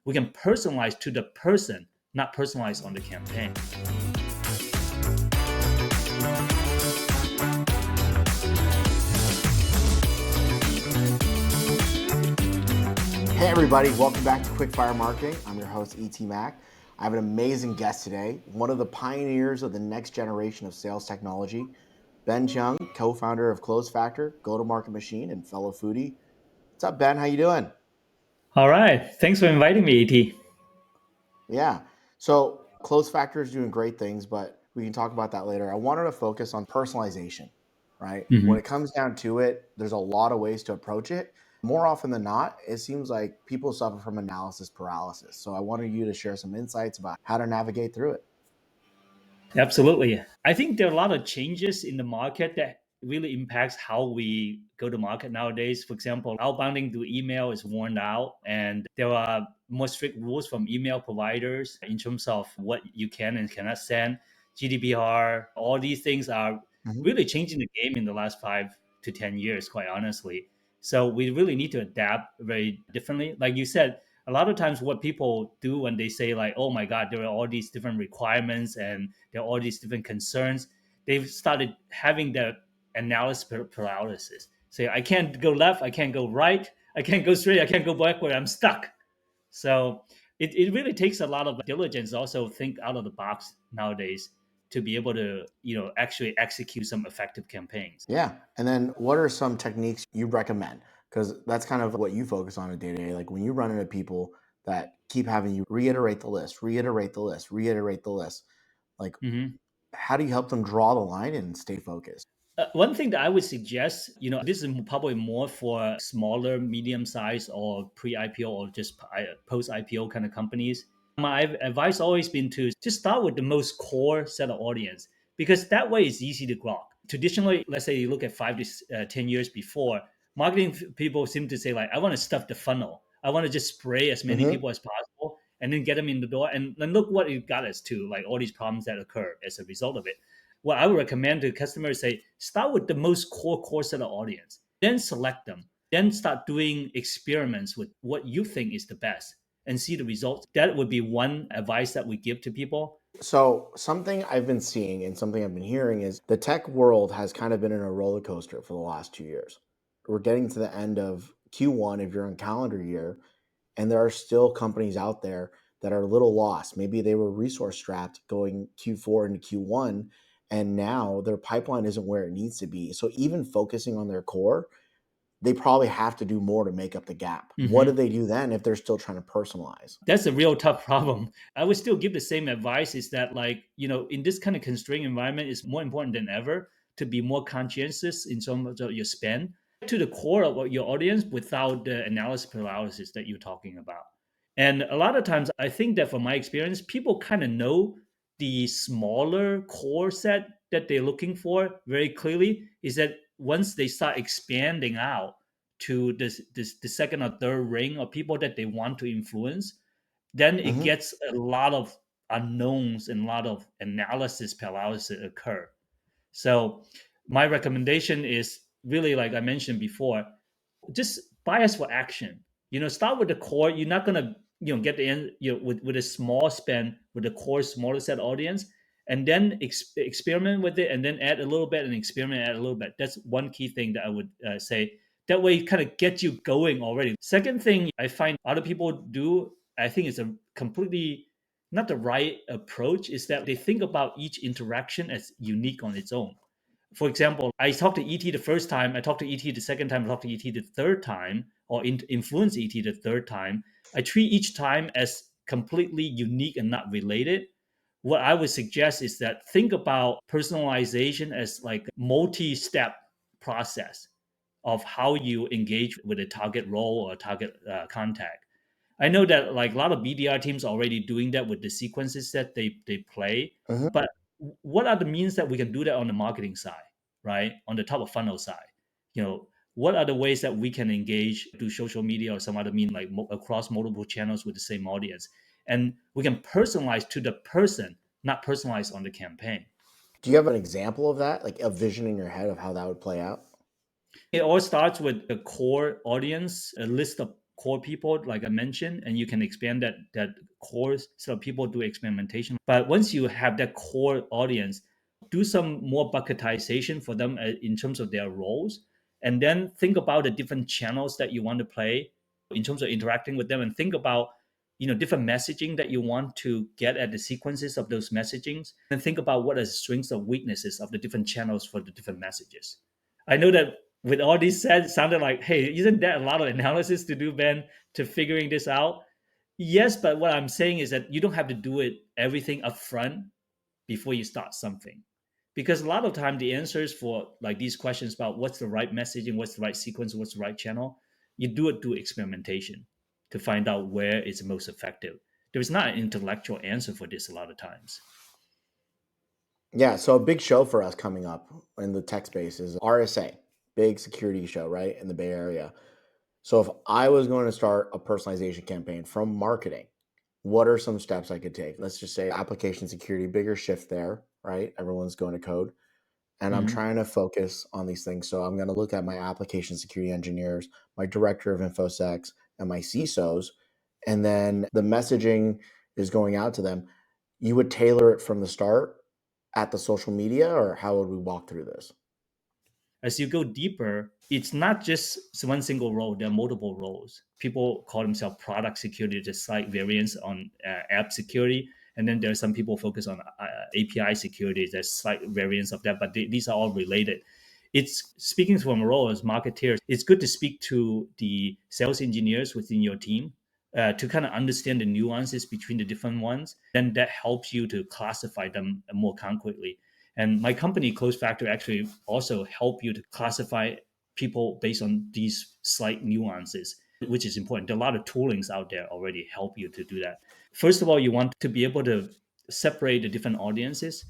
we can personalize to the person, not personalize on the campaign. Hey everybody, welcome back to Quickfire Marketing. I'm your host, E.T. Mac. I have an amazing guest today, one of the pioneers of the next generation of sales technology, Ben Cheung, co-founder of CloseFactor, go-to-market machine, and fellow foodie. What's up, Ben? How you doing? All right. Thanks for inviting me, ET. Yeah. So CloseFactor is doing great things, but we can talk about that later. I wanted to focus on personalization, right? When it comes down to it, there's a lot of ways to approach it. More often than not, it seems like people suffer from analysis paralysis. So I wanted you to share some insights about how to navigate through it. Absolutely. I think there are a lot of changes in the market that really impacts how we go to market nowadays. For example, outbounding through email is worn out, and there are more strict rules from email providers in terms of what you can and cannot send. GDPR, all these things are Mhm. really changing the game in the last 5 to 10 years, quite honestly. So we really need to adapt very differently. Like you said, a lot of times what people do when they say like, oh my God, there are all these different requirements and there are all these different concerns, they've started having the analysis paralysis. Say, I can't go left, I can't go right, I can't go straight, I can't go backward, I'm stuck. So it really takes a lot of diligence, also think out of the box nowadays to be able to, actually execute some effective campaigns. Yeah. And then what are some techniques you recommend? Because that's kind of what you focus on a day to day. Like when you run into people that keep having you reiterate the list, reiterate the list, reiterate the list, like Mhm. how do you help them draw the line and stay focused? One thing that I would suggest, this is probably more for smaller, medium size, or pre-IPO or just post-IPO kind of companies. My advice always been to just start with the most core set of audience because that way it's easy to grok. Traditionally, let's say you look at 5 to 10 years before, marketing people seem to say like, I want to stuff the funnel. I want to just spray as many Mm-hmm. people as possible and then get them in the door. And then look what it got us to, like all these problems that occur as a result of it. What I would recommend to customers say start with the most core set of audience, then select them, then start doing experiments with what you think is the best and see the results. That would be one advice that we give to people. So something I've been seeing and something I've been hearing is the tech world has kind of been in a roller coaster for the last 2 years. We're getting to the end of Q1 if you're on calendar year, and there are still companies out there that are a little lost. Maybe they were resource strapped going Q4 into Q1, and now their pipeline isn't where it needs to be. So even focusing on their core, they probably have to do more to make up the gap. What do Mhm. they do then if they're still trying to personalize? That's a real tough problem. I would still give the same advice is that, like, in this kind of constrained environment, it's more important than ever to be more conscientious in terms of your spend to the core of what your audience without the analysis paralysis that you're talking about. And a lot of times, I think that from my experience, people kind of know the smaller core set that they're looking for very clearly. Is that once they start expanding out to the second or third ring of people that they want to influence, then it Mhm. gets a lot of unknowns and a lot of analysis paralysis occur. So my recommendation is really, like I mentioned before, just bias for action. Start with the core. You're not gonna get the end with a small spend with the core smaller set audience, and then experiment with it, and then add a little bit and experiment, add a little bit. That's one key thing that I would say. That way, kind of get you going already. Second thing I find other people do, I think it's a completely not the right approach, is that they think about each interaction as unique on its own. For example, I talked to ET the first time, I talked to ET the second time, I talked to ET the third time, or influence ET the third time. I treat each time as completely unique and not related. What I would suggest is that think about personalization as like a multi-step process of how you engage with a target role or a target contact. I know that like a lot of BDR teams are already doing that with the sequences that they play, Mhm. but what are the means that we can do that on the marketing side, right? On the top of funnel side, what are the ways that we can engage through social media or some other mean like across multiple channels with the same audience, and we can personalize to the person, not personalize on the campaign. Do you have an example of that, like a vision in your head of how that would play out? It all starts with the core audience, a list of core people, like I mentioned, and you can expand that core so people do experimentation. But once you have that core audience, do some more bucketization for them in terms of their roles, and then think about the different channels that you want to play in terms of interacting with them, and think about different messaging that you want to get at the sequences of those messagings, and think about what are the strengths or weaknesses of the different channels for the different messages. I know that with all this said, it sounded like, hey, isn't that a lot of analysis to do, Ben, to figuring this out? Yes, but what I'm saying is that you don't have to do it everything up front before you start something. Because a lot of time the answers for like these questions about what's the right messaging, what's the right sequence, what's the right channel, you do it through experimentation to find out where it's most effective. There's not an intellectual answer for this a lot of times. Yeah, so a big show for us coming up in the tech space is RSA, big security show, right, in the Bay Area. So if I was going to start a personalization campaign from marketing, what are some steps I could take? Let's just say application security, bigger shift there, right? Everyone's going to code. And I'm Mm-hmm. trying to focus on these things. So I'm going to look at my application security engineers, my director of InfoSec, and my CISOs. And then the messaging is going out to them. You would tailor it from the start at the social media, or how would we walk through this? As you go deeper, it's not just one single role. There are multiple roles. People call themselves product security, just slight variants on app security. And then there are some people focus on API security. There's slight variants of that, but these are all related. It's speaking from a role as marketeers. It's good to speak to the sales engineers within your team to kind of understand the nuances between the different ones. Then that helps you to classify them more concretely. And my company, CloseFactor, actually also help you to classify people based on these slight nuances, which is important. There are a lot of toolings out there already help you to do that. First of all, you want to be able to separate the different audiences.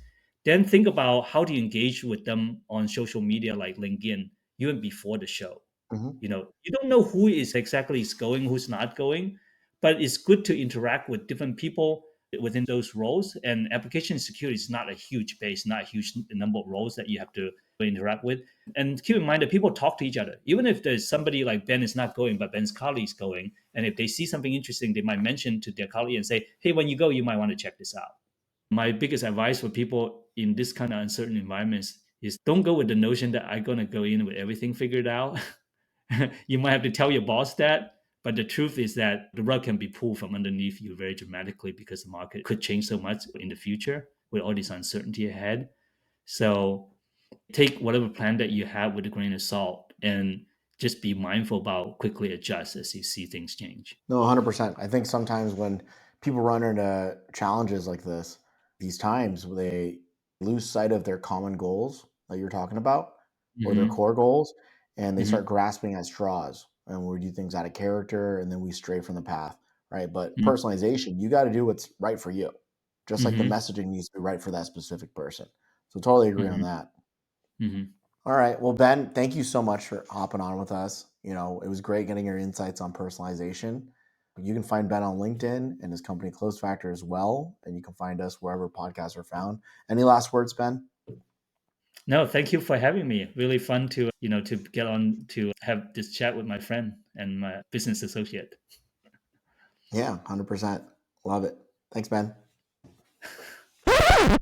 Then think about how to engage with them on social media like LinkedIn, even before the show. Mhm. You don't know who is exactly is going, who's not going, but it's good to interact with different people within those roles. And application security is not a huge base, not a huge number of roles that you have to interact with. And keep in mind that people talk to each other. Even if there's somebody like Ben is not going, but Ben's colleague is going, and if they see something interesting, they might mention to their colleague and say, "Hey, when you go, you might want to check this out." My biggest advice for people in this kind of uncertain environments is don't go with the notion that I'm going to go in with everything figured out. You might have to tell your boss that, but the truth is that the rug can be pulled from underneath you very dramatically because the market could change so much in the future with all this uncertainty ahead. So take whatever plan that you have with a grain of salt and just be mindful about quickly adjust as you see things change. No, 100%. I think sometimes when people run into challenges like this, these times where they lose sight of their common goals that you're talking about or their Hmm. core goals, and they start Hmm. grasping at straws and we do things out of character and then we stray from the path, right? But Hmm. personalization, you got to do what's right for you, just like the Hmm. messaging needs to be right for that specific person. So totally agree on Hmm. that. Hmm. All right. Well, Ben, thank you so much for hopping on with us. It was great getting your insights on personalization. You can find Ben on LinkedIn and his company CloseFactor as well. And you can find us wherever podcasts are found. Any last words, Ben? No, thank you for having me. Really fun to to get on to have this chat with my friend and my business associate. Yeah, 100%. Love it. Thanks, Ben.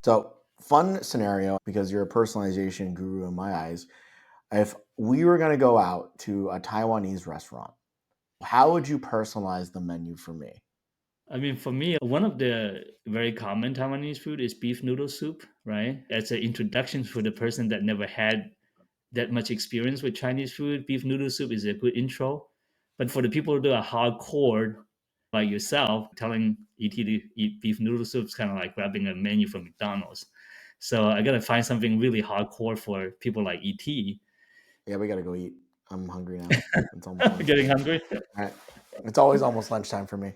So, fun scenario because you're a personalization guru in my eyes. If we were going to go out to a Taiwanese restaurant, how would you personalize the menu for me? I mean, for me, one of the very common Taiwanese food is beef noodle soup, right? As an introduction for the person that never had that much experience with Chinese food, beef noodle soup is a good intro. But for the people who are hardcore, like yourself, telling ET to eat beef noodle soup is kind of like grabbing a menu from McDonald's. So I gotta find something really hardcore for people like ET. Yeah, we got to go eat. I'm hungry now. It's almost lunch. Getting hungry. All right. It's always almost lunchtime for me.